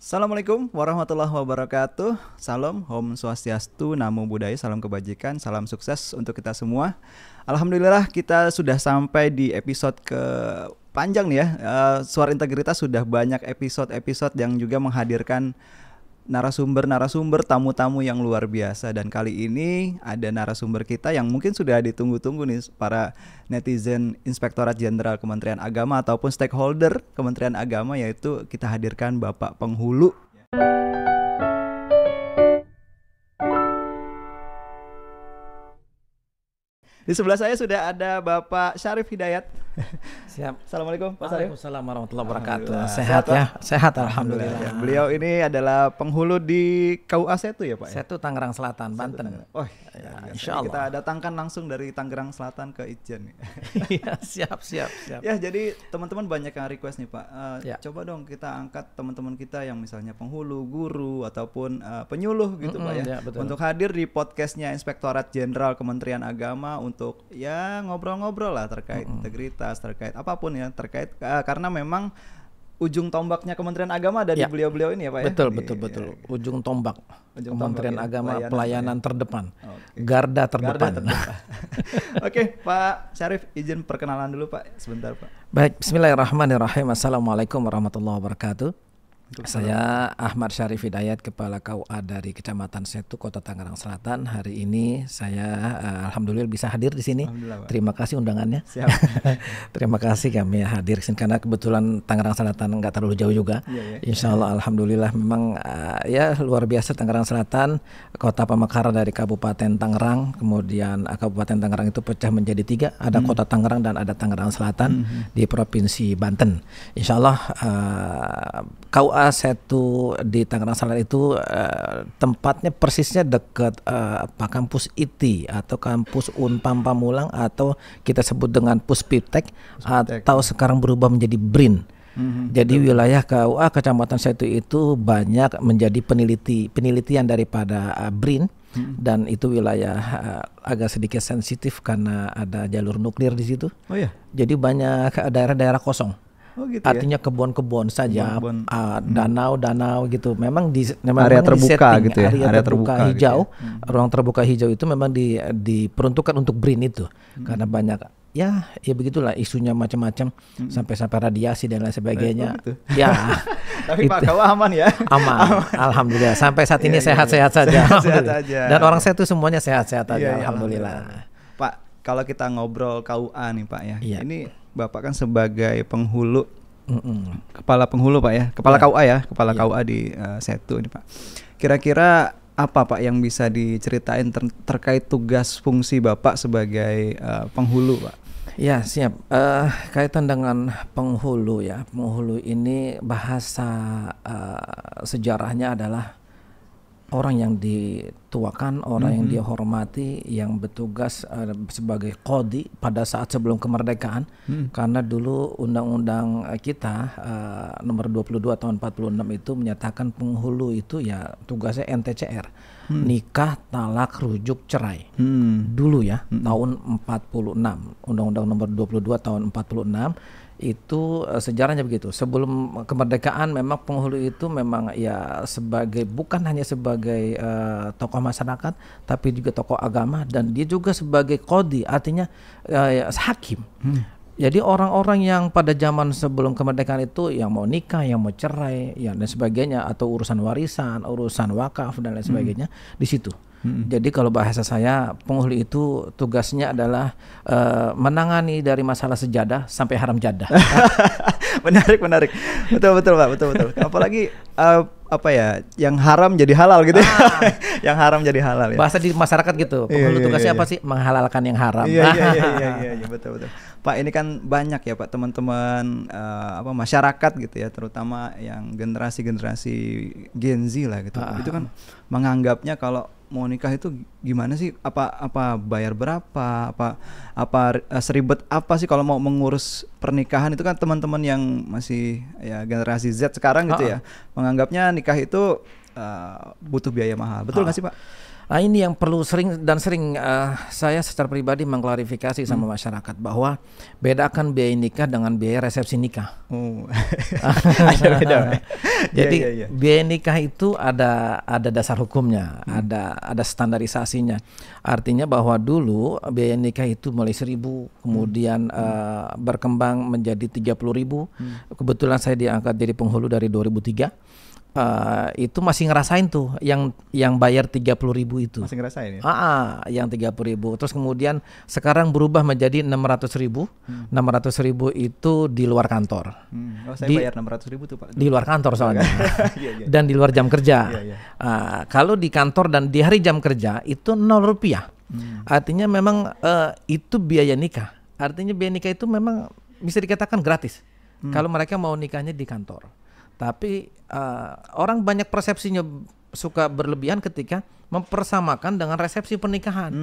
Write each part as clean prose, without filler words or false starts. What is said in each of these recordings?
Assalamualaikum warahmatullahi wabarakatuh. Salam, Om Swastiastu, Namo Buddhaya, salam kebajikan, salam sukses untuk kita semua. Alhamdulillah kita sudah sampai di episode ke panjang nih ya. Suara Integritas sudah banyak episode-episode yang juga menghadirkan narasumber-narasumber, tamu-tamu yang luar biasa. Dan kali ini ada narasumber kita yang mungkin sudah ditunggu-tunggu nih para netizen Inspektorat Jenderal Kementerian Agama ataupun stakeholder Kementerian Agama, yaitu kita hadirkan Bapak Penghulu. Di sebelah saya sudah ada Bapak Syarif Hidayat. Siap. Assalamualaikum Pak Syarif. Waalaikumsalam warahmatullahi wabarakatuh. Sehat ya? Sehat alhamdulillah. Beliau ini adalah penghulu di KUA Setu ya Pak? Setu Tangerang Selatan, Banten. Oh ya, insya Allah. Kita datangkan langsung dari Tangerang Selatan ke Ijen. Iya, siap. Ya, jadi teman-teman banyak yang request nih Pak. Coba dong kita angkat teman-teman kita yang misalnya penghulu, guru ataupun penyuluh gitu Pak ya. Untuk hadir di podcastnya Inspektorat Jenderal Kementerian Agama untuk ya ngobrol-ngobrol lah terkait integritas, terkait apapun ya, terkait karena memang ujung tombaknya Kementerian Agama ada di beliau-beliau ini ya Pak ya. Betul. Ujung tombak Kementerian Agama, pelayanan terdepan. Okay. Garda terdepan. Oke, Pak Syarif, izin perkenalan dulu Pak sebentar Pak. Baik, bismillahirrahmanirrahim. Assalamualaikum warahmatullahi wabarakatuh. Saya Ahmad Syarif Hidayat, Kepala KUA dari Kecamatan Setu, Kota Tangerang Selatan. Hari ini saya alhamdulillah bisa hadir di sini. Terima kasih undangannya. Siap. Terima kasih kami hadir di sini karena kebetulan Tangerang Selatan nggak terlalu jauh juga. Insya Allah alhamdulillah memang ya luar biasa Tangerang Selatan, Kota Pamekaran dari Kabupaten Tangerang. Kemudian Kabupaten Tangerang itu pecah menjadi 3, ada Kota Tangerang dan ada Tangerang Selatan di Provinsi Banten. Insya Allah KUA Setu di Tangerang Selatan itu tempatnya persisnya dekat kampus IT atau kampus Unpam Pamulang atau kita sebut dengan Puspiptek atau sekarang berubah menjadi BRIN. Jadi wilayah KUA Kecamatan Setu itu banyak menjadi penelitian daripada BRIN. Dan itu wilayah agak sedikit sensitif karena ada jalur nuklir di situ. Oh ya. Jadi banyak daerah-daerah kosong. Oh gitu. Artinya kebun-kebun saja, danau-danau gitu. Memang area terbuka gitu ya. Area terbuka hijau, gitu ya. Ruang terbuka hijau itu memang diperuntukkan untuk BRIN itu. Karena banyak ya begitulah isunya macam-macam sampai radiasi dan lain sebagainya. Gitu. Ya. Tapi Pak KUA aman ya? Aman. Alhamdulillah. Sampai saat ini sehat-sehat saja. Sehat aja. Dan orang saya itu semuanya sehat-sehat aja. Alhamdulillah. Pak, kalau kita ngobrol KUA nih Pak ya. Ini Bapak kan sebagai penghulu, kepala penghulu Pak ya, kepala KUA ya, kepala KUA di Setu ini Pak. Kira-kira apa Pak yang bisa diceritain terkait tugas fungsi Bapak sebagai penghulu Pak? Ya siap. Kaitan dengan penghulu ya, penghulu ini bahasa sejarahnya adalah orang yang dituakan, orang yang dihormati, yang bertugas sebagai qadhi pada saat sebelum kemerdekaan. Karena dulu undang-undang kita nomor 22 tahun 46 itu menyatakan penghulu itu ya tugasnya NTCR, nikah, talak, rujuk, cerai. Dulu ya, tahun 46, undang-undang nomor 22 tahun 46. Itu sejarahnya begitu. Sebelum kemerdekaan memang penghulu itu memang ya bukan hanya sebagai tokoh masyarakat, tapi juga tokoh agama, dan dia juga sebagai qadhi, artinya hakim. Jadi orang-orang yang pada zaman sebelum kemerdekaan itu yang mau nikah, yang mau cerai, ya dan sebagainya, atau urusan warisan, urusan wakaf dan lain sebagainya di situ. Jadi kalau bahasa saya, penghulu itu tugasnya adalah menangani dari masalah sejadah sampai haram jadah. Menarik. Betul Pak, betul. Apalagi yang haram jadi halal gitu ya. Yang haram jadi halal ya. Bahasa di masyarakat gitu. Penghulu tugasnya apa sih? Menghalalkan yang haram. Iya, betul. Pak, ini kan banyak ya Pak teman-teman masyarakat gitu ya, terutama yang generasi Gen Z lah gitu. Itu kan menganggapnya kalau mau nikah itu gimana sih? Apa bayar berapa? Apa seribet apa sih kalau mau mengurus pernikahan? Itu kan teman-teman yang masih ya generasi Z sekarang gitu ya, menganggapnya nikah itu butuh biaya mahal. Betul nggak sih Pak? Nah ini yang perlu sering saya secara pribadi mengklarifikasi sama masyarakat bahwa bedakan biaya nikah dengan biaya resepsi nikah. Ada beda. Jadi biaya nikah itu ada dasar hukumnya, ada standarisasinya. Artinya bahwa dulu biaya nikah itu mulai 1.000, kemudian berkembang menjadi 30.000. Kebetulan saya diangkat jadi penghulu dari 2003. Itu masih ngerasain tuh yang bayar 30.000 itu. Masih ngerasain ya? Yang 30.000. Terus kemudian sekarang berubah menjadi 600.000. 600.000 itu di luar kantor. Saya bayar 600.000 tuh Pak. Di luar kantor soalnya. Dan di luar jam kerja. Kalau di kantor dan di hari jam kerja itu 0 rupiah. Artinya memang itu biaya nikah. Artinya biaya nikah itu memang bisa dikatakan gratis. Kalau mereka mau nikahnya di kantor. Tapi orang banyak persepsinya suka berlebihan ketika mempersamakan dengan resepsi pernikahan.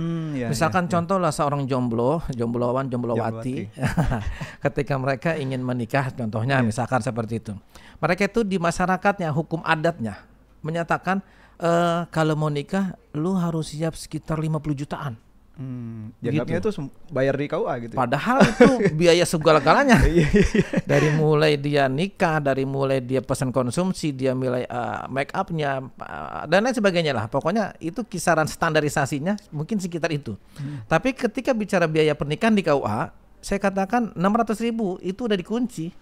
Misalkan contoh lah seorang jomblowan, jomblowati. Ketika mereka ingin menikah, contohnya misalkan seperti itu. Mereka itu di masyarakatnya, hukum adatnya menyatakan kalau mau nikah, lu harus siap sekitar 50 jutaan. Dianggapnya itu bayar di KUA gitu. Padahal itu biaya segala-galanya. Dari mulai dia nikah, dari mulai dia pesan konsumsi, dia mulai make upnya dan lain sebagainya lah. Pokoknya itu kisaran standarisasinya mungkin sekitar itu. Tapi ketika bicara biaya pernikahan di KUA, saya katakan 600.000 itu udah dikunci.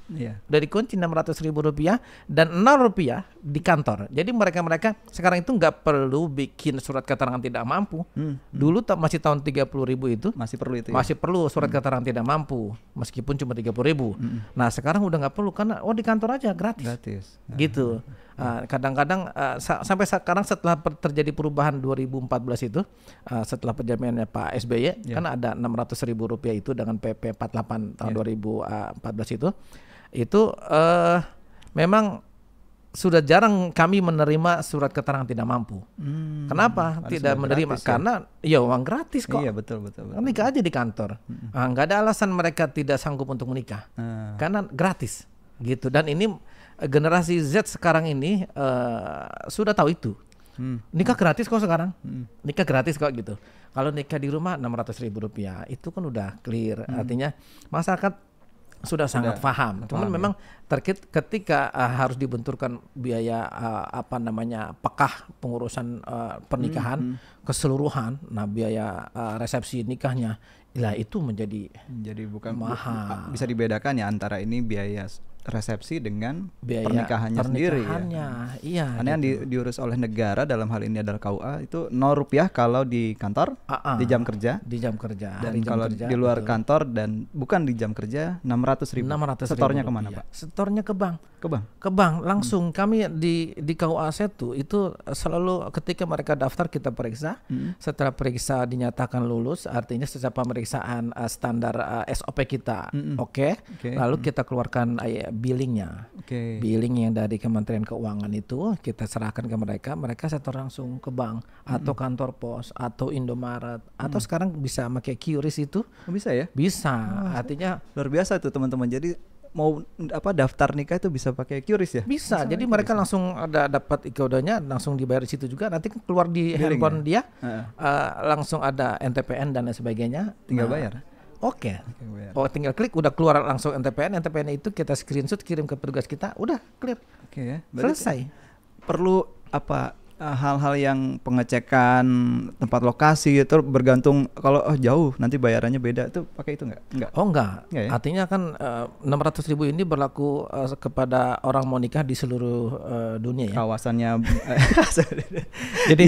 Udah dikunci 600.000 rupiah dan 0 rupiah di kantor. Jadi mereka sekarang itu nggak perlu bikin surat keterangan tidak mampu. Dulu masih tahun 30.000 itu masih perlu itu. Masih perlu surat keterangan tidak mampu meskipun cuma 30.000. Nah sekarang udah nggak perlu karena di kantor aja gratis. Gitu. Kadang-kadang sampai sekarang setelah terjadi perubahan 2014 itu setelah penjaminannya Pak SBY kan ada 600.000 rupiah itu dengan PP 48 tahun 2014 itu memang sudah jarang kami menerima surat keterangan tidak mampu. Kenapa tidak menerima? Karena uang gratis kok. Iya betul. Nikah aja di kantor. Nggak ada alasan mereka tidak sanggup untuk menikah karena gratis gitu. Dan ini generasi Z sekarang ini sudah tahu itu. Nikah gratis kok sekarang. Nikah gratis kok gitu. Kalau nikah di rumah 600.000 rupiah itu kan udah clear. Artinya masyarakat sudah sangat paham. Cuman memang ketika harus dibenturkan biaya pekah pengurusan pernikahan keseluruhan, nah biaya resepsi nikahnya, itu menjadi bukan mahal. Bisa dibedakan ya antara ini biaya resepsi dengan biaya pernikahannya sendiri ya. Karena yang diurus oleh negara dalam hal ini adalah KUA itu 0 rupiah kalau di kantor di jam kerja. Dan kalau di luar kantor dan bukan di jam kerja 600.000. Setornya kemana Pak? Setornya ke bank. Ke bank langsung. Kami di KUA Setu itu selalu ketika mereka daftar kita periksa. Setelah periksa dinyatakan lulus, artinya setelah pemeriksaan standar SOP kita oke. Lalu kita keluarkan billingnya. Billing yang dari Kementerian Keuangan itu kita serahkan ke mereka setor langsung ke bank atau kantor pos atau Indomaret atau sekarang bisa pakai QRIS itu. Bisa ya? Bisa. Artinya luar biasa itu teman-teman. Jadi mau daftar nikah itu bisa pakai QRIS ya? Bisa. Jadi mereka langsung ada dapat kodenya, langsung dibayar di situ juga. Nanti keluar di handphone dia, langsung ada NTPN dan lain sebagainya. Tinggal bayar. Tinggal klik udah keluar langsung NTPN itu kita screenshot kirim ke petugas kita, udah clear. Selesai. Perlu hal-hal yang pengecekan tempat lokasi itu bergantung kalau jauh nanti bayarannya beda itu pakai itu enggak? Enggak ya? Artinya kan 600.000 ini berlaku kepada orang mau nikah di seluruh dunia ya. Kawasannya jadi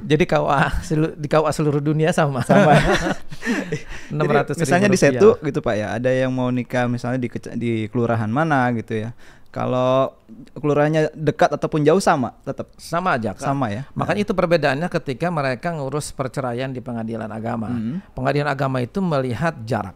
di KUA seluruh dunia sama. 600.000 misalnya di Setu gitu Pak ya. Ada yang mau nikah misalnya di kelurahan mana gitu ya. Kalau kelurahannya dekat ataupun jauh tetap sama aja kan? Sama ya. Makanya itu perbedaannya ketika mereka ngurus perceraian di pengadilan agama. Pengadilan agama itu melihat jarak.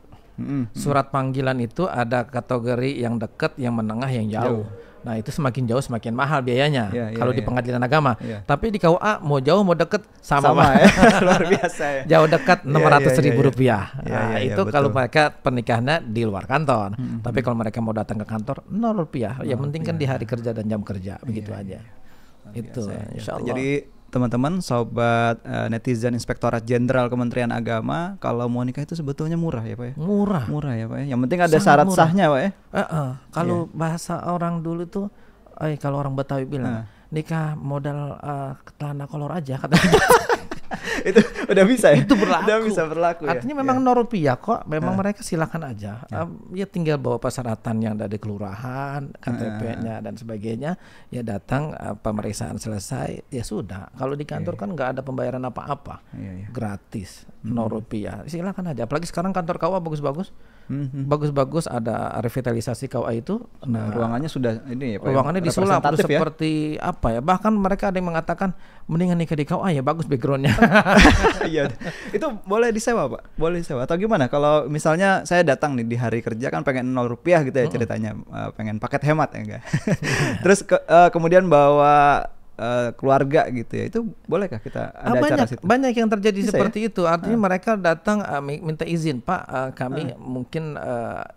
Surat panggilan itu ada kategori yang dekat, yang menengah, yang jauh. Nah itu semakin jauh semakin mahal biayanya kalau di pengadilan agama. Tapi di KUA mau jauh mau deket sama ya. Luar biasa ya. Jauh dekat 600.000 rupiah. Itu kalau mereka pernikahannya di luar kantor. Tapi kalau mereka mau datang ke kantor 0 rupiah. Yang penting kan di hari kerja dan jam kerja begitu aja. Itu insya Allah. Jadi teman-teman, sobat netizen Inspektorat Jenderal Kementerian Agama, kalau mau nikah itu sebetulnya murah ya Pak ya? Murah ya Pak ya. Yang penting ada syarat sahnya Pak ya. Kalau bahasa orang dulu tuh, kalau orang Betawi bilang nikah modal celana kolor aja katanya. Itu udah bisa ya? Itu berlaku. Udah bisa berlaku ya? Artinya memang Rupiah kok, memang mereka silakan aja. Ya tinggal bawa persyaratan yang dari kelurahan, KTP-nya dan sebagainya. Ya datang, pemeriksaan selesai, ya sudah. Kalau di kantor kan nggak ada pembayaran apa-apa, gratis, Rupiah. Silakan aja. Apalagi sekarang kantor KUA bagus-bagus. Bagus-bagus, ada revitalisasi KUA itu. Nah, ruangannya sudah ini ya Pak. Ruangannya disulap ya? Seperti apa ya? Bahkan mereka ada yang mengatakan mendingan nikah di KUA ya, bagus backgroundnya. Iya, itu boleh disewa Pak, boleh disewa atau gimana? Kalau misalnya saya datang nih di hari kerja kan pengen Rp0 gitu ya ceritanya, pengen paket hemat ya enggak? Terus kemudian bawa keluarga gitu ya, itu bolehkah kita ada acara situ? Banyak yang terjadi Bisa seperti ya? itu. Artinya mereka datang minta izin, Pak, kami mungkin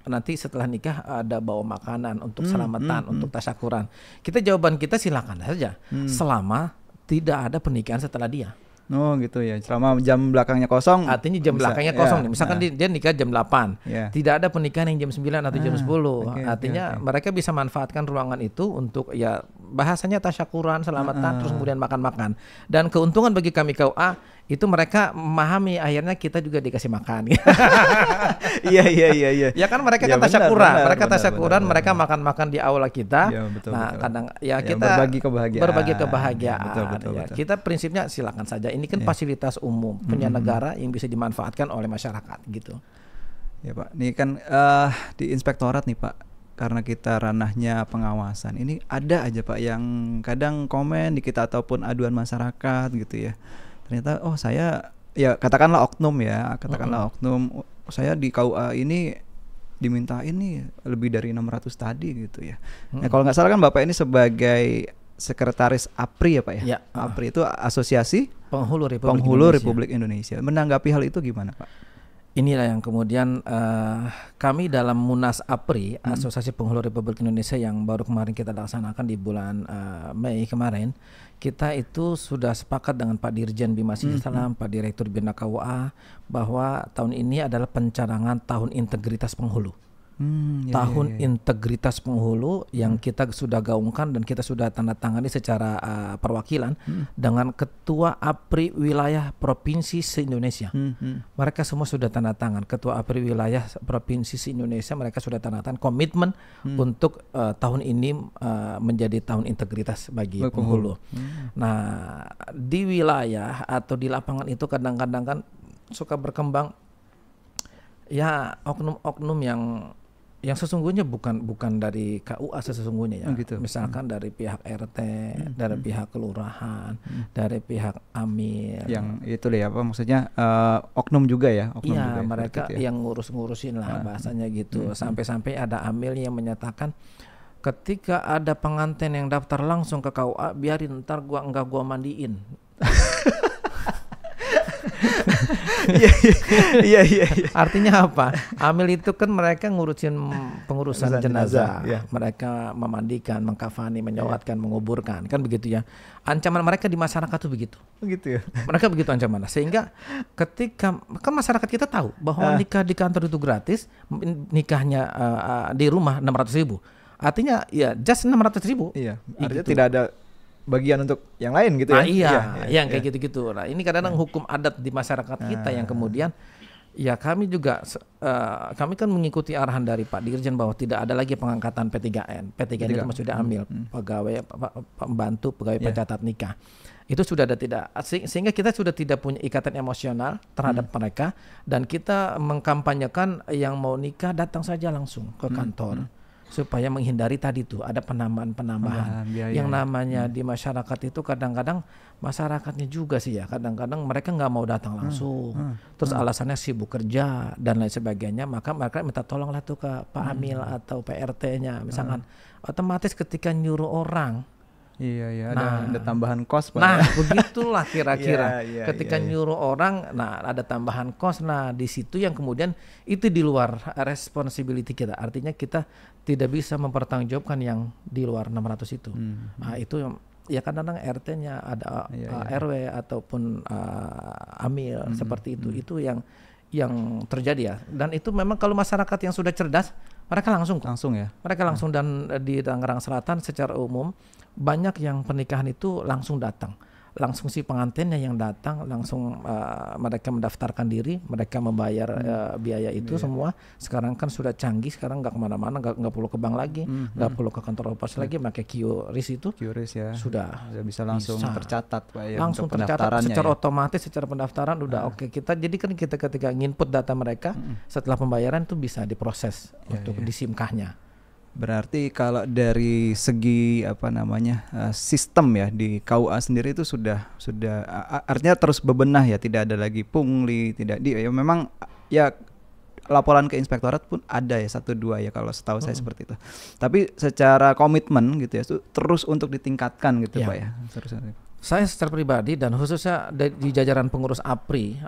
nanti setelah nikah ada bawa makanan untuk selamatan, untuk tasyakuran. Jawaban kita silakan saja, selama tidak ada pernikahan setelah dia. Oh gitu ya, selama jam belakangnya kosong. Artinya jam belakangnya kosong nih. Misalkan dia nikah jam 8, tidak ada pernikahan yang jam 9 atau jam 10. Artinya mereka bisa manfaatkan ruangan itu untuk ya bahasanya tasyakuran, selamatan, terus kemudian makan-makan. Dan keuntungan bagi kami KUA itu mereka memahami, akhirnya kita juga dikasih makan. Iya. Ya kan mereka kan tasyakuran, mereka makan-makan di aula kita. Ya, betul, kadang ya kita berbagi kebahagiaan. Betul. Kita prinsipnya silakan saja. Ini kan fasilitas umum punya negara yang bisa dimanfaatkan oleh masyarakat gitu. Ya Pak, ini kan di inspektorat nih Pak, karena kita ranahnya pengawasan. Ini ada aja Pak yang kadang komen di kita ataupun aduan masyarakat gitu ya. Ternyata saya ya katakanlah oknum oknum, saya di KUA ini diminta ini lebih dari 600 tadi gitu ya. Nah, kalau nggak salah kan Bapak ini sebagai sekretaris APRI ya Pak ya? APRI itu Asosiasi Penghulu Republik Indonesia. Menanggapi hal itu gimana Pak? Inilah yang kemudian kami dalam Munas APRI, Asosiasi Penghulu Republik Indonesia yang baru kemarin kita laksanakan di bulan Mei kemarin, kita itu sudah sepakat dengan Pak Dirjen Bima Salam, Pak Direktur Bina KUA, bahwa tahun ini adalah pencanangan Tahun Integritas Penghulu. Integritas penghulu yang kita sudah gaungkan dan kita sudah tanda tangani secara perwakilan dengan Ketua APRI Wilayah Provinsi se-Indonesia. Mereka semua sudah tanda tangan. Ketua APRI Wilayah Provinsi se-Indonesia mereka sudah tanda tangan komitmen untuk tahun ini menjadi tahun integritas bagi penghulu. Nah, di wilayah atau di lapangan itu kadang-kadang kan suka berkembang ya oknum-oknum yang sesungguhnya bukan dari KUA sesungguhnya ya. Gitu. Misalkan dari pihak RT, dari pihak kelurahan, dari pihak Amil. Yang itu deh apa maksudnya oknum juga ya? Iya, mereka yang ngurus-ngurusin lah bahasanya gitu. Sampai-sampai ada Amil yang menyatakan ketika ada pengantin yang daftar langsung ke KUA, biarin ntar gua mandiin. Iya. Artinya apa? Amil itu kan mereka ngurusin pengurusan jenazah. Mereka memandikan, mengkafani, menyawatkan, menguburkan, kan begitu ya. Ancaman mereka di masyarakat tuh begitu. Begitu ya. Mereka begitu ancaman. Sehingga ketika kan masyarakat kita tahu bahwa nikah di kantor itu gratis, nikahnya di rumah 600.000. Artinya ya just 600.000. Iya. Artinya tidak ada bagian untuk yang lain gitu ya. Yang kayak gitu-gitu. Nah, ini kadang-kadang hukum adat di masyarakat kita yang kemudian ya kami juga kami kan mengikuti arahan dari Pak Dirjen bahwa tidak ada lagi pengangkatan P3N. P3N itu sudah ambil pegawai pembantu pegawai pencatat nikah. Itu sudah ada tidak sehingga kita sudah tidak punya ikatan emosional terhadap mereka dan kita mengkampanyekan yang mau nikah datang saja langsung ke kantor. Supaya menghindari tadi tuh ada penambahan yang namanya di masyarakat itu kadang-kadang masyarakatnya juga sih ya kadang-kadang mereka nggak mau datang langsung terus alasannya sibuk kerja dan lain sebagainya maka mereka minta tolonglah tuh ke Pak Amil atau PRT-nya misalkan otomatis ketika nyuruh orang ada tambahan kos Pak. Nah, begitulah kira-kira. Ketika nyuruh orang, ada tambahan kos. Nah, di situ yang kemudian itu di luar responsibility kita. Artinya kita tidak bisa mempertanggungjawabkan yang di luar 600 itu. Nah, itu ya kadang-kadang RT-nya ada RW ataupun Amil seperti itu. Itu yang terjadi ya. Dan itu memang kalau masyarakat yang sudah cerdas, mereka langsung ya. Mereka langsung. Dan di Tangerang Selatan secara umum banyak yang pernikahan itu langsung datang. Langsung si pengantinnya yang datang, langsung mereka mendaftarkan diri, mereka membayar biaya itu semua. Sekarang kan sudah canggih, sekarang nggak kemana-mana, nggak perlu ke bank lagi, nggak perlu ke kantor pos lagi, pakai QRIS itu ya. Sudah bisa langsung tercatat Pak ya. Langsung tercatat secara otomatis, secara pendaftaran udah oke. Kita jadi kan kita ketika nginput data mereka setelah pembayaran itu bisa diproses untuk disimkahnya. Berarti kalau dari segi sistem ya di KUA sendiri itu sudah artinya terus bebenah ya, tidak ada lagi pungli, memang ya laporan ke inspektorat pun ada ya 1-2 ya kalau setahu saya seperti itu. Tapi secara komitmen gitu ya terus untuk ditingkatkan gitu Pak ya. Saya secara pribadi dan khususnya di jajaran pengurus APRI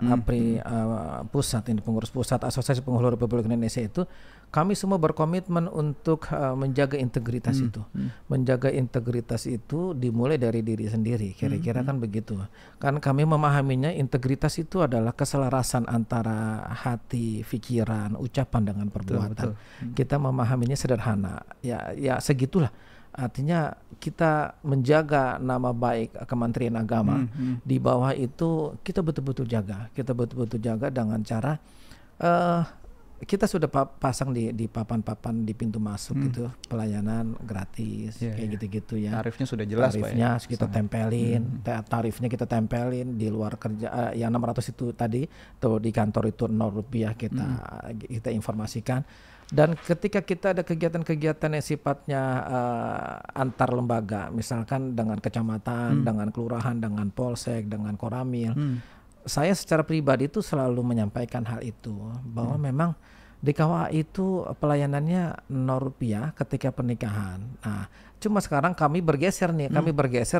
pusat, ini pengurus pusat Asosiasi Penghulu Republik Indonesia itu, kami semua berkomitmen untuk menjaga integritas itu. Menjaga integritas itu dimulai dari diri sendiri, kira-kira kan begitu. Kan kami memahaminya integritas itu adalah keselarasan antara hati, pikiran, ucapan dengan perbuatan. Betul. Kita memahaminya sederhana. Ya segitulah. Artinya kita menjaga nama baik Kementerian Agama. Di bawah itu kita betul-betul jaga dengan cara kita sudah pasang di papan-papan di pintu masuk gitu, pelayanan gratis kayak gitu-gitu ya. Tarifnya sudah jelas Tarifnya Pak ya? Kita tempelin, tarifnya kita tempelin di luar kerja yang 600 itu tadi tuh di kantor itu Rp0 kita informasikan. Dan ketika kita ada kegiatan-kegiatan yang sifatnya antar lembaga, misalkan dengan kecamatan, dengan kelurahan, dengan polsek, dengan koramil, saya secara pribadi itu selalu menyampaikan hal itu, bahwa memang di KUA itu pelayanannya Rp0 ketika pernikahan. Nah, cuma sekarang kami bergeser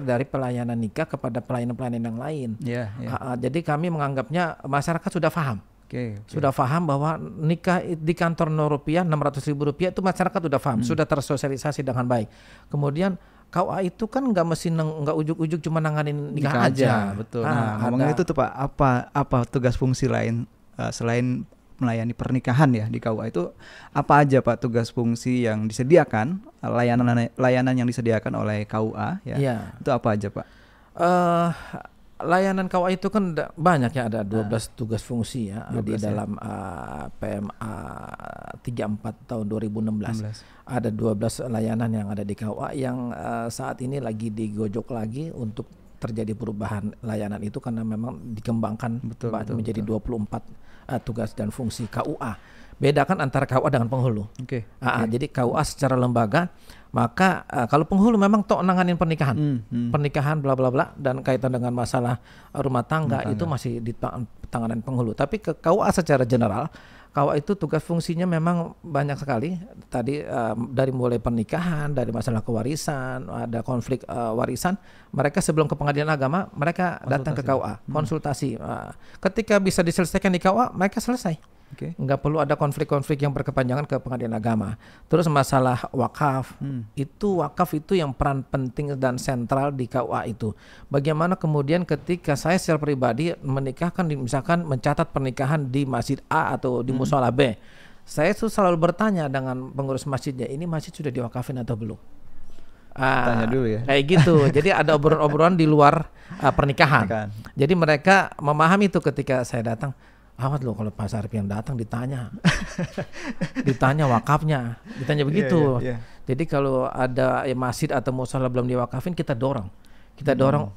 dari pelayanan nikah kepada pelayanan-pelayanan yang lain. Jadi kami menganggapnya masyarakat sudah paham. Sudah paham bahwa nikah di kantor Rp0 Rp600.000 itu masyarakat sudah paham, sudah tersosialisasi dengan baik. Kemudian KUA itu kan nggak ujuk-ujuk cuma nanganin nikah aja. Betul. Ngomongin itu tuh Pak, apa tugas fungsi lain selain melayani pernikahan ya di KUA itu, apa aja Pak tugas fungsi yang disediakan, layanan yang disediakan oleh KUA ya? Itu apa aja Pak? Layanan KUA itu kan banyak ya, ada 12 tugas fungsi ya, di dalam PMA 34 tahun 2016. Ada 12 layanan yang ada di KUA yang saat ini lagi digojok lagi untuk terjadi perubahan layanan itu, karena memang dikembangkan menjadi 24 tugas dan fungsi KUA. Bedakan antara KUA dengan penghulu. Jadi KUA secara lembaga, maka kalau penghulu memang nanganin pernikahan, pernikahan bla bla bla, dan kaitan dengan masalah rumah tangga itu masih di tanganan penghulu. Tapi ke KUA secara general, KUA itu tugas fungsinya memang banyak sekali. Tadi dari mulai pernikahan, dari masalah kewarisan, ada konflik warisan, mereka sebelum ke pengadilan agama, mereka datang ke KUA, konsultasi. Ketika bisa diselesaikan di KUA, mereka selesai. Nggak perlu ada konflik-konflik yang berkepanjangan ke pengadilan agama. Terus masalah wakaf, wakaf itu yang peran penting dan sentral di KUA itu. Bagaimana kemudian ketika saya secara pribadi menikahkan, misalkan mencatat pernikahan di masjid A atau di musola B, saya tuh selalu bertanya dengan pengurus masjidnya, ini masjid sudah diwakafin atau belum? Tanya dulu ya. Kayak gitu. Jadi ada obrolan-obrolan di luar pernikahan. Jadi mereka memahami itu ketika saya datang. Awas loh kalau Pak Sarip yang datang ditanya wakafnya, ditanya begitu. Jadi kalau ada masjid atau musola belum diwakafin, kita dorong,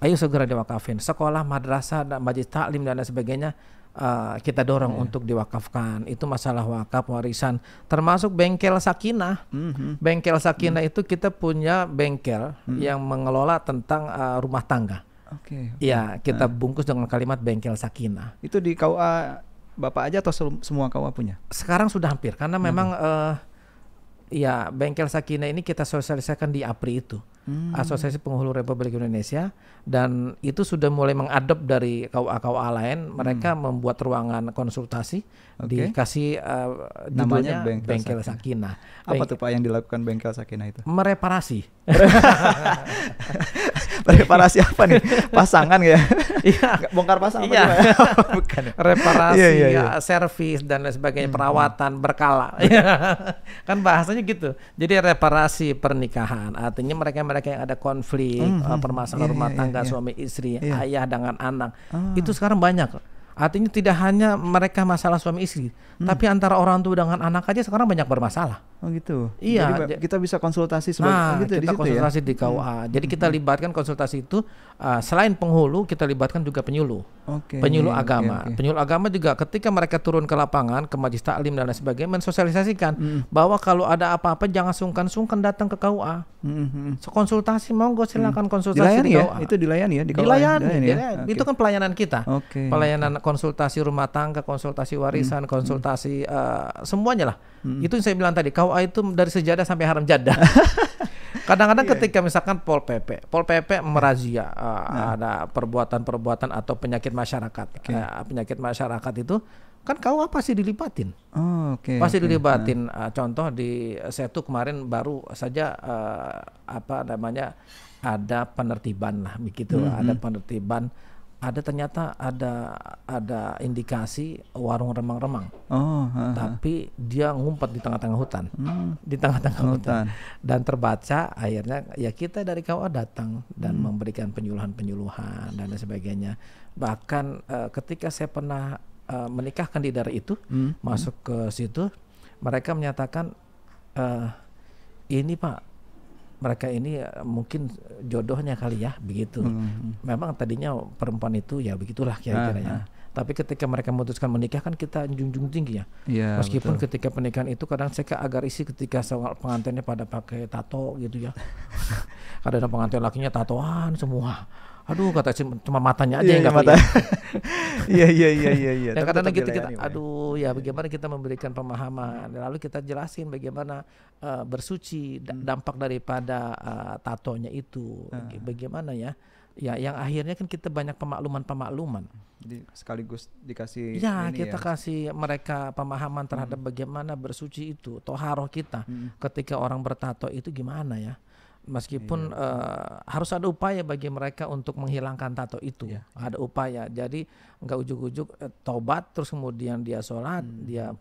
ayo segera diwakafin. Sekolah, madrasah, majelis taklim dan lain sebagainya, kita dorong untuk diwakafkan. Itu masalah wakaf, warisan, termasuk bengkel Sakinah. Bengkel Sakinah itu kita punya bengkel yang mengelola tentang rumah tangga. Kita bungkus dengan kalimat bengkel Sakinah. Itu di KUA Bapak aja atau semua KUA punya? Sekarang sudah hampir, karena memang bengkel Sakinah ini kita sosialisasikan di APRI itu, Asosiasi Penghulu Republik Indonesia, dan itu sudah mulai mengadop dari KUA lain. Mereka membuat ruangan konsultasi, dikasih namanya judulnya bengkel Sakinah. Apa tuh Pak yang dilakukan bengkel Sakinah itu? Mereparasi. Reparasi apa nih? Pasangan ya? Iya. Bongkar pasang apa Iya. gimana? Bukan ya? Reparasi, Iya, iya, iya. ya, servis dan lain sebagainya, perawatan berkala. Kan bahasanya gitu. Jadi reparasi pernikahan artinya mereka-mereka yang ada konflik, permasalahan Iya, rumah iya, tangga iya. suami istri, Iya. ayah dengan anak. Itu sekarang banyak. Artinya tidak hanya mereka masalah suami istri, tapi antara orang tua dengan anak aja sekarang banyak bermasalah. Oh gitu. Iya, Jadi kita bisa konsultasi sebagai Nah, gitu di kita situ konsultasi ya. di KUA. Jadi kita libatkan konsultasi itu selain penghulu, kita libatkan juga penyuluh. Oke. Penyuluh oke, agama. oke. Penyuluh agama juga ketika mereka turun ke lapangan, ke majelis taklim dan lain sebagainya, mensosialisasikan bahwa kalau ada apa-apa jangan sungkan-sungkan datang ke KUA. Konsultasi monggo silakan konsultasi Dilayani di ya? KUA. Itu dilayani ya di KUA? Dilayani, ya? dilayani. Oke. Itu kan pelayanan kita. Oke. Pelayanan konsultasi rumah tangga, konsultasi warisan, konsultasi semuanya lah. Itu yang saya bilang tadi, KUA itu dari sejadah sampai haram jadah. Kadang-kadang ketika misalkan Pol PP merazia ada perbuatan-perbuatan atau penyakit masyarakat. Penyakit masyarakat itu kan KUA pasti dilibatin. Oh, oke. Pasti oke. dilibatin. Contoh di Setu kemarin baru saja ada penertiban lah begitu, ada penertiban. Ada ternyata ada indikasi warung remang-remang. Oh, Tapi dia ngumpet di tengah-tengah hutan. Di tengah-tengah hutan. Dan terbaca akhirnya ya kita dari KUA datang dan memberikan penyuluhan-penyuluhan dan lain sebagainya. Bahkan ketika saya pernah menikahkan di daerah itu, masuk ke situ, mereka menyatakan ini Pak, mereka ini mungkin jodohnya kali ya begitu. Memang tadinya perempuan itu ya begitulah kira-kiranya. Tapi ketika mereka memutuskan menikah kan kita junjung tinggi ya. Iya, Meskipun betul. ketika pernikahan itu kadang saya agak risih ketika pengantinnya pada pakai tato gitu ya. Kadang pengantin lakinya tatoan semua. Aduh kata cuma matanya aja yang nggak kelihatan. Iya. Iya. Dan Tapi kadang tetap gitu kita, dilayani, Pak, ya. aduh ya bagaimana kita memberikan pemahaman, lalu kita jelasin bagaimana bersuci, dampak daripada tatonya itu, bagaimana ya, yang akhirnya kan kita banyak pemakluman. Jadi sekaligus dikasih Ya ini kita ya. kasih mereka pemahaman terhadap bagaimana bersuci itu, toharoh kita, ketika orang bertato itu gimana ya. Meskipun harus ada upaya bagi mereka untuk menghilangkan tato itu, ada upaya. Jadi nggak ujuk-ujuk tobat terus kemudian dia sholat, dia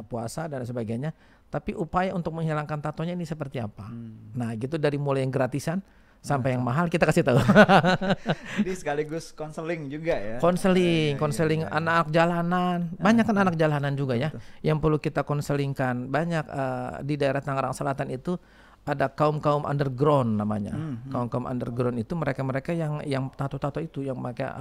puasa dan sebagainya. Tapi upaya untuk menghilangkan tatonya ini seperti apa? Nah gitu dari mulai yang gratisan sampai yang mahal kita kasih tahu. Jadi sekaligus konseling juga ya. Konseling anak jalanan, banyak kan anak jalanan juga ya, yang perlu kita konselingkan. Banyak di daerah Tangerang Selatan itu ada kaum underground namanya. Kaum underground itu mereka yang tato-tato itu yang pakai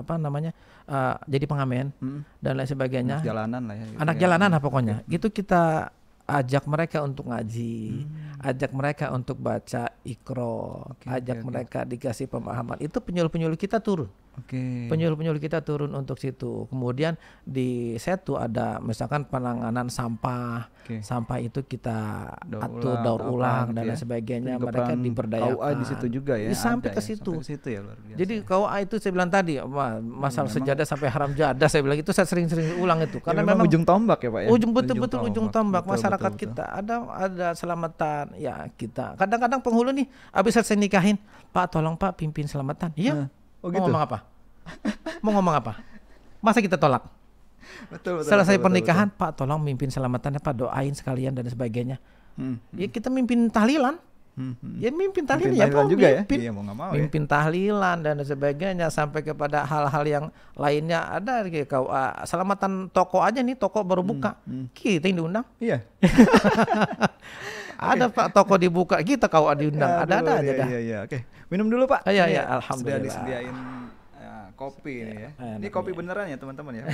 jadi pengamen dan lain sebagainya. Anak jalanan lah ya. Anak jalanan lah pokoknya. Itu kita ajak mereka untuk ngaji, ajak mereka untuk baca Iqra, ajak mereka dikasih pemahaman. Itu penyuluh-penyuluh kita turun. Penyuluh-penyuluh kita turun untuk situ. Kemudian di Setu ada misalkan penanganan sampah. Sampah itu kita atur daur ulang dan lain sebagainya. Mereka diberdayakan. KUA di situ juga ya. Sampai ke situ. Ya, luar biasa. Jadi KUA itu saya bilang tadi masalah sejadah sampai haram jadah, saya bilang itu saya sering-sering ulang itu karena memang ujung tombak ya Pak ya. Betul ujung tombak masyarakat kita. Ada selamatan ya kita. Kadang-kadang penghulu nih habis saya nikahin, Pak tolong Pak pimpin selamatan. Iya. Oh Mau gitu. ngomong apa? Masa kita tolak? Betul. Selesai pernikahan, Pak tolong mimpin selamatannya Pak, doain sekalian dan sebagainya. Ya kita mimpin tahlilan. Ya mimpin tahlilan ya Pak, juga mimpin, ya. Iya, mau nggak mau mimpin tahlilan dan sebagainya sampai kepada hal-hal yang lainnya. Ada kayak selamatan toko aja nih, toko baru buka. Kita yang diundang. Iya. Ada Pak toko dibuka, kita KUA diundang. Ada aja dah. Iya. Oke. Minum dulu Pak. Iya, alhamdulillah. Sudah disediain kopi ini ya. Ini kopi beneran ya teman-teman ya.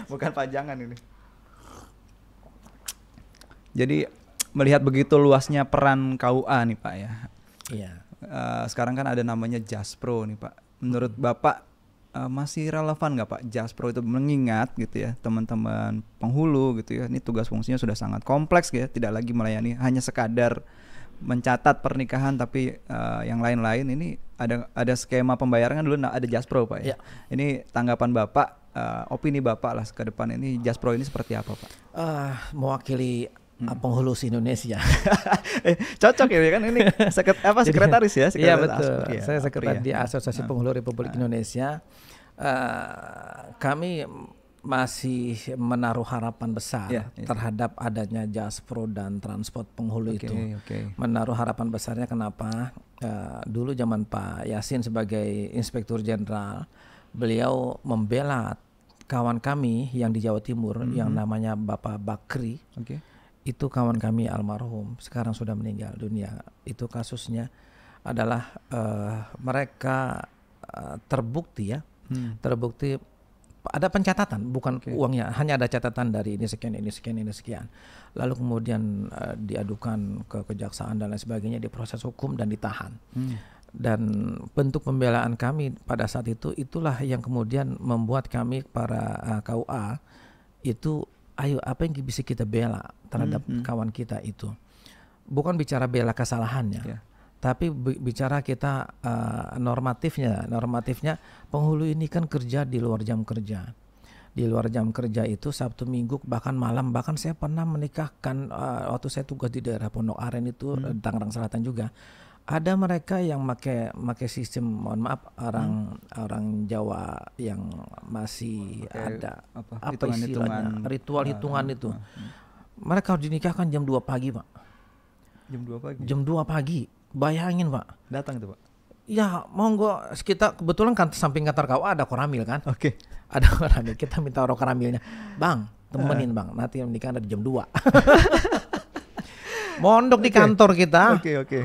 Bukan pajangan ini. Jadi melihat begitu luasnya peran KUA nih Pak ya. Iya. Sekarang kan ada namanya Jaspro nih Pak. Menurut Bapak masih relevan nggak Pak Jaspro itu, mengingat gitu ya teman-teman penghulu gitu ya. Ini tugas fungsinya sudah sangat kompleks ya, tidak lagi melayani hanya sekadar mencatat pernikahan, tapi yang lain-lain ini ada skema pembayaran kan dulu ada Jaspro Pak ya. Ini tanggapan Bapak, opini Bapak lah ke depan ini Jaspro ini seperti apa Pak? Mewakili Penghulu Indonesia. Cocok ya kan ini sekretaris ya? Iya betul. Ya, Saya sekretaris di Asosiasi Penghulu Republik Indonesia. Kami masih menaruh harapan besar terhadap adanya Jaspro dan transport penghulu itu. Menaruh harapan besarnya kenapa? Dulu zaman Pak Yasin sebagai Inspektur Jenderal, beliau membela kawan kami yang di Jawa Timur yang namanya Bapak Bakri. Itu kawan kami almarhum, sekarang sudah meninggal dunia. Itu kasusnya adalah mereka terbukti terbukti ada pencatatan, bukan uangnya, hanya ada catatan dari ini sekian, ini sekian, ini sekian. Lalu kemudian diadukan ke kejaksaan dan lain sebagainya, diproses hukum dan ditahan. Dan bentuk pembelaan kami pada saat itu, itulah yang kemudian membuat kami para KUA itu, ayo apa yang bisa kita bela terhadap kawan kita itu. Bukan bicara bela kesalahannya, tapi bicara kita normatifnya penghulu ini kan kerja di luar jam kerja. Di luar jam kerja itu Sabtu Minggu bahkan malam, bahkan saya pernah menikahkan waktu saya tugas di daerah Pondok Aren itu Tangerang Selatan juga. Ada mereka yang pakai sistem, mohon maaf, orang Jawa yang masih ada apa istilahnya ritual-hitungan itu. Mereka harus dinikahkan jam 2 pagi, Pak. Jam 2 pagi. Bayangin, Pak. Datang itu, Pak. Ya, monggo, kita kebetulan kan samping kantor KUA ada koramil kan? Ada koramil. Kita minta orang koramilnya. Bang, temenin Bang. Nanti nikah ada jam 2. Mondok di kantor kita.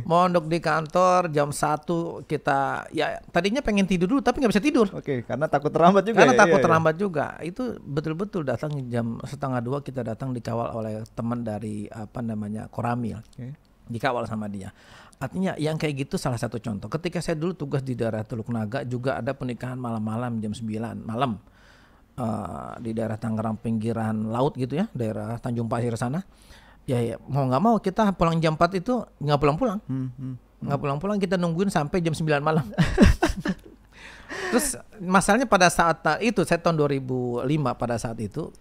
Mondok di kantor jam 1 kita, ya tadinya pengen tidur dulu tapi nggak bisa tidur. Karena takut terlambat juga. Karena takut terlambat juga. Itu betul-betul datang jam 1:30 kita datang dikawal oleh teman dari koramil. Dikawal sama dia. Artinya yang kayak gitu salah satu contoh. Ketika saya dulu tugas di daerah Teluk Naga juga ada pernikahan malam-malam jam 9 malam di daerah Tangerang pinggiran laut gitu ya, daerah Tanjung Pasir sana. Ya mau nggak mau kita pulang jam 4 itu nggak pulang-pulang. Nggak pulang-pulang, kita nungguin sampai jam 9 malam. Terus masalahnya pada saat itu, saya tahun 2005 pada saat itu,